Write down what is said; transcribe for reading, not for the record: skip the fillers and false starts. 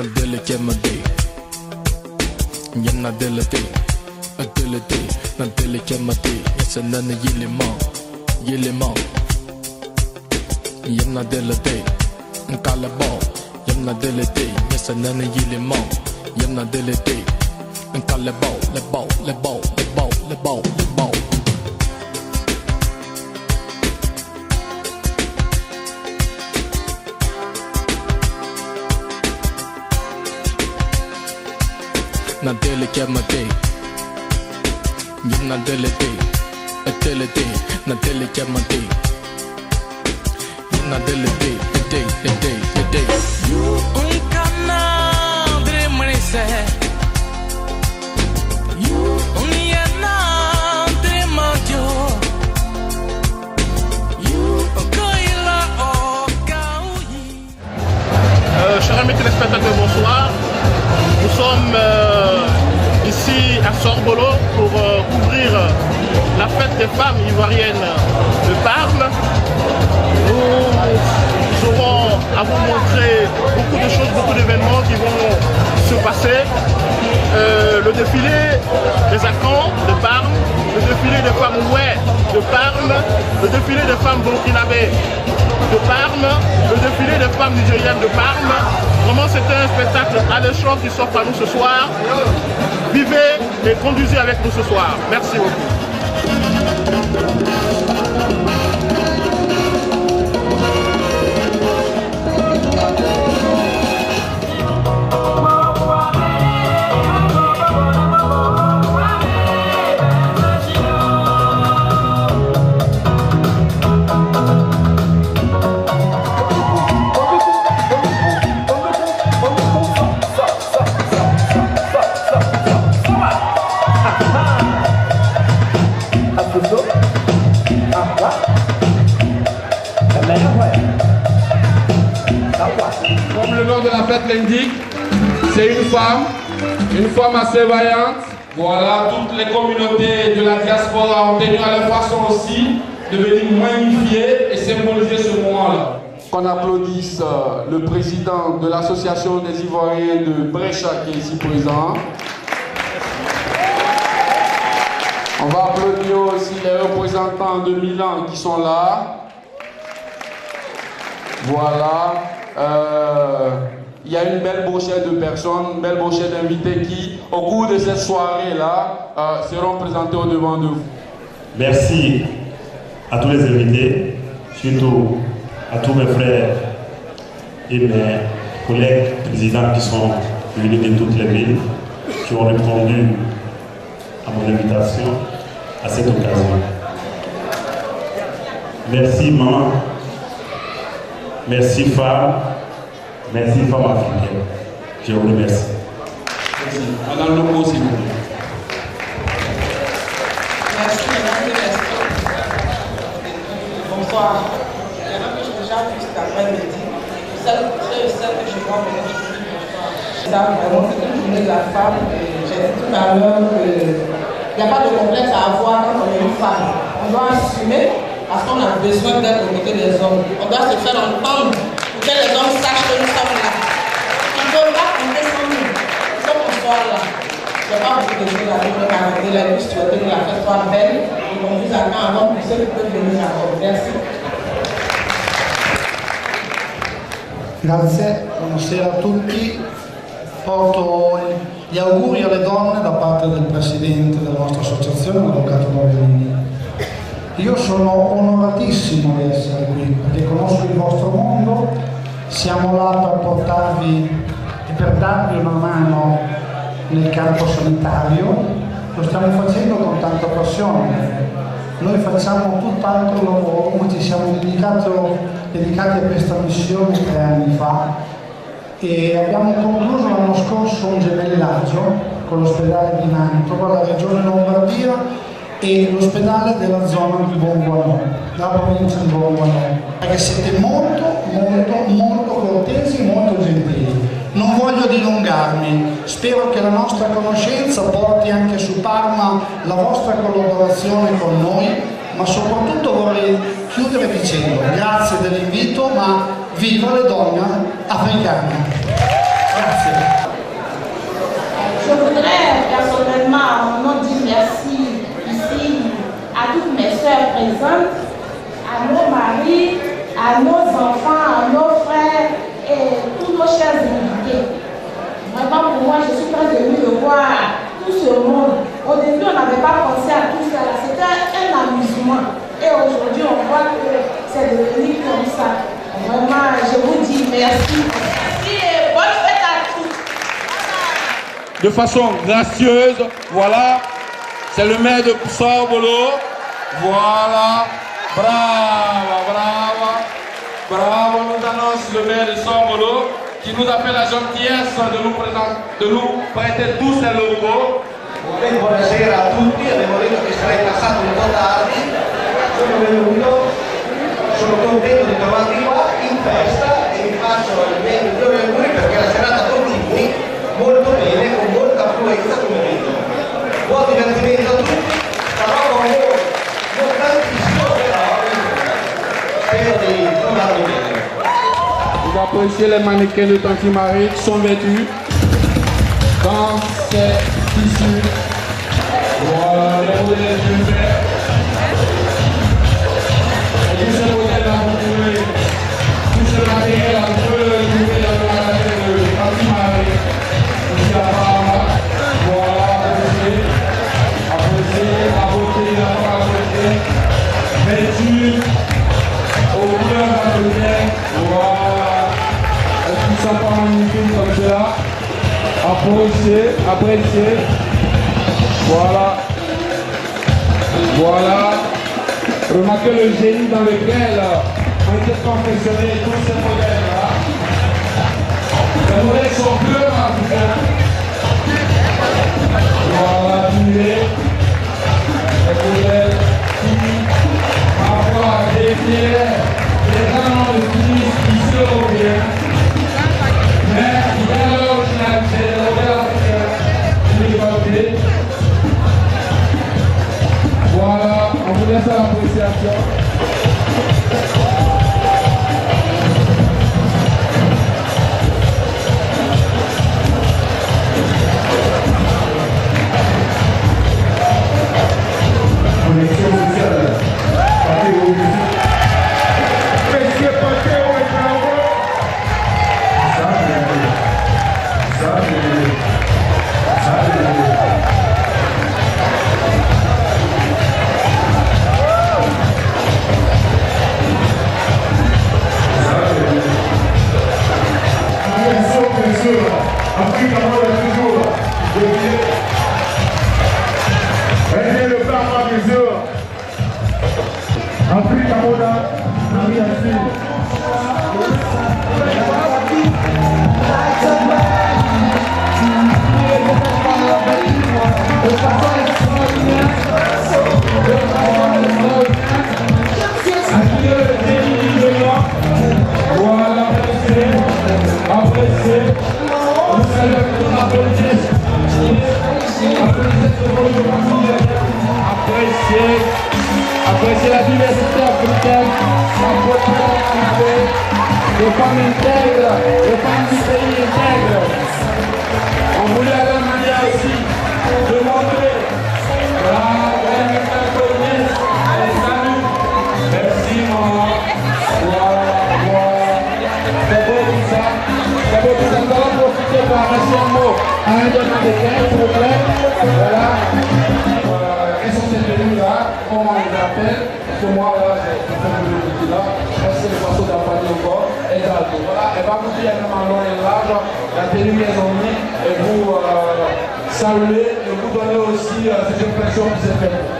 delicate melody. Yana delicate, a delicate, na delicate melody. Yes, and then the Yilimon. Yana delicate, and Calabon. Yana delicate, yes, and then the Yilimon. Yana delicate, and Calabon, le bon. Na delicate my day, you na delicate, a delicate, na delicate my day, you na delicate, the day. You can't dream you only dream you chers amis téléspectateurs, bonsoir. Nous sommes ici à Sorbolo pour couvrir la fête des femmes ivoiriennes de Parme. Nous aurons à vous montrer beaucoup de choses, beaucoup d'événements qui vont se passer. Le défilé des Akans de Parme, le défilé des femmes Oué de Parme, le défilé des femmes burkinabé de Parme, le défilé des femmes nigériennes de Parme. Vraiment, c'était un spectacle alléchant qui s'offre à nous ce soir. Vivez et conduisez avec nous ce soir. Merci beaucoup. Comme le nom de la fête l'indique, c'est une femme assez vaillante. Voilà, toutes les communautés de la diaspora ont tenu à leur façon aussi de venir magnifier et symboliser ce moment-là. Qu'on applaudisse le président de l'association des Ivoiriens de Brescia qui est ici présent. On va applaudir aussi les représentants de Milan qui sont là. Voilà. Il y a une belle brochette de personnes, une belle brochette d'invités qui, au cours de cette soirée-là, seront présentés au devant de vous. Merci à tous les invités, surtout à tous mes frères et mes collègues présidents qui sont venus de toutes les villes, qui ont répondu à mon invitation à cette occasion. Merci maman, merci femme, merci femme africaine. Je vous remercie. Merci. Madame Loco, s'il vous plaît. Merci, mesdames et messieurs. Bonsoir. Il y en a que j'ai déjà vu cet après-midi. Celle que je vois venir aujourd'hui, bonsoir. Ça, vraiment, c'est une journée de la femme. J'ai dit tout à l'heure qu'il n'y a pas de complexe à avoir quand on est une femme. On doit assumer parce qu'on a besoin d'être aux côtés des hommes. On doit se faire entendre pour que les hommes sachent que nous sommes là. Ils ne peuvent pas compter sans nous. Il faut qu'on soit là. Il n'y a pas beaucoup de choses à dire, mais à la juste souhaiter que la fête soit belle et qu'on vous attend avant pour ceux qui peuvent venir encore. Merci. Grazie, buonasera a tutti. Porto gli auguri alle donne da parte del presidente della nostra associazione, l'avvocato Novellini. Io sono onoratissimo di essere qui perché conosco il vostro mondo, siamo là per portarvi e per darvi una mano nel campo sanitario, lo stiamo facendo con tanta passione. Noi facciamo tutt'altro lavoro, ma ci siamo dedicati a questa missione 3 anni fa e abbiamo concluso l'anno scorso un gemellaggio con l'ospedale di Mantova, la regione Lombardia e l'ospedale della zona di Buonguanò, la provincia di Buonguanò, perché siete molto cortesi, molto gentili. Non voglio dilungarmi, spero che la nostra conoscenza porti anche su Parma la vostra collaborazione con noi, ma soprattutto vorrei chiudere dicendo grazie dell'invito, ma viva le donne africane! Je voudrais personnellement, mon nom, dire merci ici à toutes mes sœurs présentes, à nos maris, à nos enfants, à nos frères et tous nos chers invités. Vraiment, pour moi, je suis très émue de voir tout ce monde. Au début, on n'avait pas pensé à tout ça. C'était un amusement. Et aujourd'hui, on voit que c'est devenu comme ça. Vraiment, je vous dis merci. Merci et bonne fête à tous. De façon gracieuse, voilà, c'est le maire de Sorbolo. Voilà, bravo, bravo, bravo, nous annonce le maire de Sorbolo qui nous a fait la gentillesse de nous prêter tous ces locaux. Buonasera a tutti, avevo detto che sarei passato un po' tardi, sono venuto, sono contento di trovarvi qua in festa e vi faccio i miei migliori auguri perché la serata continui molto bene, con molta affluenza come vedo. Buon divertimento a tutti, sarò con voi, non tantissimo però spero di trovarvi bene. Vous appréciez les mannequins de Tanti Marie qui sont vêtus dans ces tissus. Voilà, les modèles de fer. Et tous ces modèles-là, vous pouvez, tout ce matériel-là, vous pouvez le trouver dans le magasin de Tanti Marie. Ici à Parma. Voilà, appréciez, la beauté, la parole, vêtus, au couleur marocaine. Voilà. Tout ça pas magnifique comme cela. Appréciez, appréciez. Voilà. Voilà. Remarquez le génie dans lequel ont été confectionnés tous ces modèles-là. Les modèles sont bleus africains. Voilà, les modèles qui parfois défiaient les grands de stylistes ici européens. Mais il y a l'originalité, le modèle africain, l'égalité. Voilà, on vous laisse à l'appréciation. Connexion sociale, Patéo Musique. Monsieur Patéo est bravo. Ça, bien sûr, Afrique à moi toujours. Régler le plan à mesure. Afrique à moi, Marie Assis. Voilà, appréciez, vous savez que vous appréciez la diversité africaine, la beauté, les femmes intègres, les femmes du pays intègres. On voulait à la manière aussi de montrer la colonie, les saluts. Merci maman. Voilà. C'est beau tout ça. C'est beau tout ça. Nous allons profiter pour arracher un mot à un des mannequins, s'il vous plaît. Voilà. Quels sont ces tenues-là? Comment on les appelle? Parce que moi, là, j'ai fait le petit là. C'est le façon d'apprendre encore. Et voilà. Elle va vous dire également long et large la tenue qu'elles ont mis et vous saluer et vous donner aussi cette impression qui s'est faite.